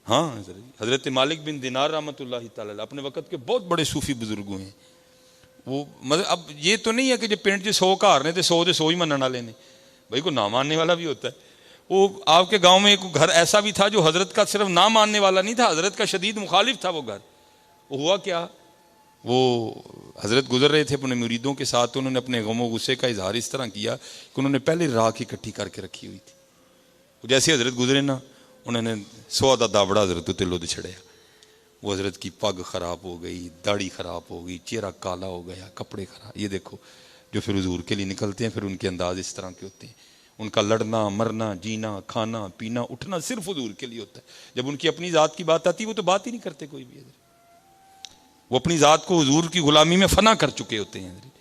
हाँ हज़रत मालिक बिन दिनार रहमतुल्लाहि तआला अपने वक़्त के बहुत बड़े सूफी बुजुर्ग हुए हैं। वो मतलब अब ये तो नहीं है कि जो पिंड च 100 घर ने तो 100 के 100 ही मनने वाले ने, भाई को ना मानने वाला भी होता है। वो आपके गांव में एक घर ऐसा भी था जो हज़रत का सिर्फ ना मानने वाला नहीं था, हज़रत का शदीद मुखालिफ था वो घर। वो हुआ क्या, वो हज़रत गुजर रहे थे अपने मुरीदों के साथ, तो उन्होंने अपने गमो गुस्से का इजहार इस तरह किया कि उन्होंने पहले राख इकट्ठी करके रखी हुई थी। जैसे हज़रत गुजरे ना, उन्होंने 100 का दावड़ा हज़रत उत्ते लुद छड़िया। वो हज़रत की पग ख़राब हो गई, दाढ़ी ख़राब हो गई, चेहरा काला हो गया, कपड़े ख़राब। ये देखो जो फिर हुजूर के लिए निकलते हैं, फिर उनके अंदाज इस तरह के होते हैं। उनका लड़ना मरना जीना खाना पीना उठना सिर्फ हुजूर के लिए होता है। जब उनकी अपनी ज़ात की बात आती है वो तो बात ही नहीं करते कोई भी। वो अपनी ज़ात को हुजूर की गुलामी में फना कर चुके होते हैं।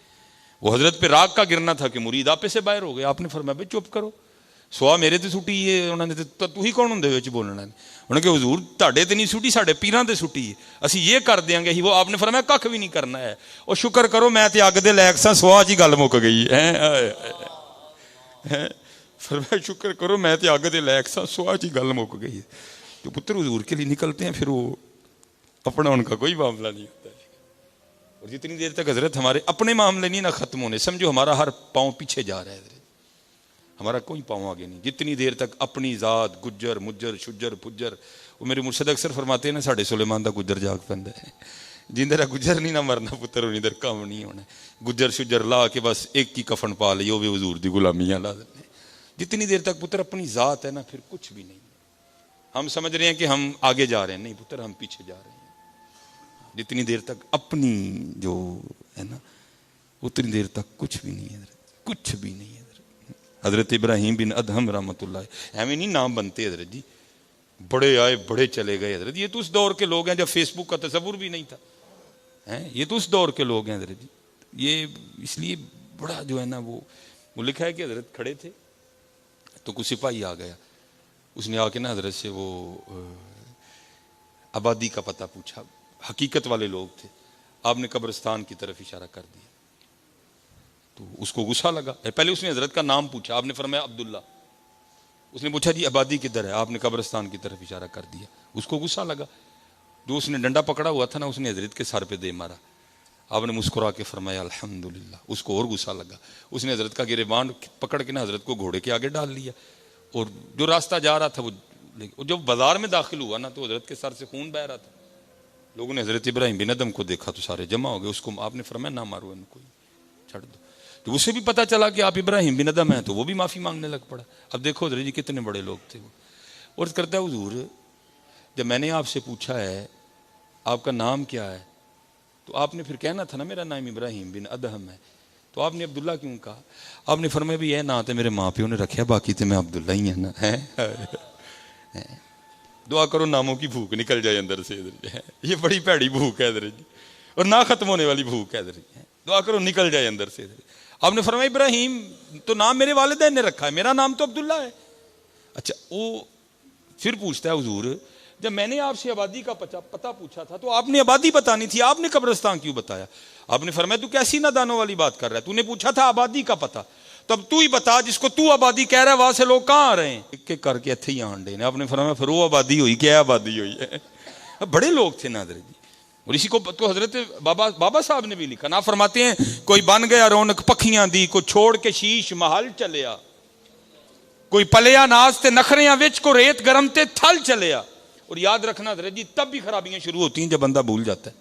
वो हज़रत पे राग का गिरना था कि मुरीद आपे से बाहर हो गए। आपने फरमाया भाई चुप करो, सुआ मेरे ते सुटी है। उन्होंने तो तू ही कौन होंगे विच बोलना। उन्होंने कहा हुजूर ताड़े ते नहीं सुटी, साढ़े पीरां ते सुटी है, असी ये कर देंगे ही। वो आपने फरमाया कख भी नहीं करना है। और शुक्र करो मैं ते अग दे लैक सा, सुआ जी गल मुक गई है। फरमाया शुक्र करो मैं ते अग दे लैक सा, सुआ जी गल मुक गई है। तो पुत्र हुजूर के लिए निकलते हैं, फिर वो अपना उनका कोई मामला नहीं होता है। और जितनी देर तक हजरत हमारे अपने मामले नहीं ना खत्म होने, समझो हमारा हर पाँव पीछे जा रहा है, हमारा कोई पाँव आगे नहीं। जितनी देर तक अपनी ज़ात गुज्जर मुज्जर शुज्जर पुज्जर, वो मेरे मुर्शद अक्सर फरमाते हैं ना, साढ़े सुलेमान का गुज्जर जाग पैंदा है। जिंदर गुज्जर नहीं ना मरना पुत्र, उन्हीं कम नहीं होना। गुज्जर शुज्जर ला के बस एक ही कफन पा ली, वो भी हुजूर दी गुलामियाँ ला देने। जितनी देर तक पुत्र अपनी ज़ात है ना, फिर कुछ भी नहीं। हम समझ रहे हैं कि हम आगे जा रहे हैं, नहीं पुत्र हम पीछे जा रहे हैं। जितनी देर तक अपनी जो है ना, उतनी देर तक कुछ भी नहीं है, कुछ भी नहीं है। हज़रत इब्राहिम बिन अदहम रहमतुल्लाह एवं नहीं नाम बनते हज़रत जी, बड़े आए बड़े चले गए हज़रत। ये तो उस दौर के लोग हैं जब फेसबुक का तस्वुर भी नहीं था, हैं ये तो उस दौर के लोग हैं हज़रत जी। ये इसलिए बड़ा जो है ना, वो लिखा है कि हज़रत खड़े थे तो कुछ सिपाही आ गया, उसने आके ना हज़रत से वो आबादी का पता पूछा। हकीकत वाले लोग थे। आपने कब्रिस्तान की तरफ इशारा कर दिया तो उसको गुस्सा लगा। पहले उसने हजरत का नाम पूछा, आपने फरमाया अब्दुल्ला। उसने पूछा जी आबादी किधर है, आपने कब्रिस्तान की तरफ इशारा कर दिया। उसको गुस्सा लगा। जो उसने डंडा पकड़ा हुआ था ना, उसने हजरत के सर पे दे मारा। आपने मुस्कुरा के फरमाया अल्हम्दुलिल्लाह। उसको और गुस्सा लगा। उसने हजरत का गिरेबान पकड़ के ना हजरत को घोड़े के आगे डाल लिया, और जो रास्ता जा रहा था वो जब बाजार में दाखिल हुआ ना, तो हजरत के सर से खून बह रहा था। लोगों ने हजरत इब्राहिम बिन अदम को देखा तो सारे जमा हो गए। उसको आपने फरमाया ना मारो इनको, छड़ दो। तो उसे भी पता चला कि आप इब्राहिम बिन अदम हैं, तो वो भी माफ़ी मांगने लग पड़ा। अब देखो हजरत जी कितने बड़े लोग थे वो। और करता है हुजूर, जब मैंने आपसे पूछा है आपका नाम क्या है, तो आपने फिर कहना था ना मेरा नाम इब्राहिम बिन अदहम है, तो आपने अब्दुल्ला क्यों कहा? आपने फरमाया भी यह ना तो मेरे माँ प्यो ने रखे, बाकी तो मैं अब्दुल्ला ही है ना। है दुआ करो नामों की भूख निकल जाए अंदर से। ये बड़ी भैड़ी भूख है इधर जी, और ना खत्म होने वाली भूख है इधर। दुआ करो निकल जाए अंदर से। आपने फरमाया इब्राहिम तो नाम मेरे वालिदैन ने रखा है, मेरा नाम तो अब्दुल्ला है। अच्छा, वो फिर पूछता है हुजूर, जब मैंने आपसे आबादी का पता पूछा था तो आपने आबादी बतानी थी, आपने कब्रिस्तान क्यों बताया? आपने फरमाया तू कैसी नादानों वाली बात कर रहा है, तूने पूछा था आबादी का पता, तब तू ही बता जिसको तू आबादी कह रहा है वहां से लोग कहाँ आ रहे हैं। एक एक करके इत्थे ही आंडे ने। आपने फरमाया फिर वो आबादी हुई, क्या आबादी हुई है? बड़े लोग थे नादर जी। और इसी को तो हजरत बाबा साहब ने भी लिखा ना, फरमाते हैं कोई बन गया रौनक पखियां दी, कोई छोड़ के शीश महल चलिया, कोई पलिया नाज ते नखरियां विच, को रेत गरम ते थल चलिया। और याद रखना हजरत जी, तब भी खराबियां शुरू होती हैं जब बंदा भूल जाता है।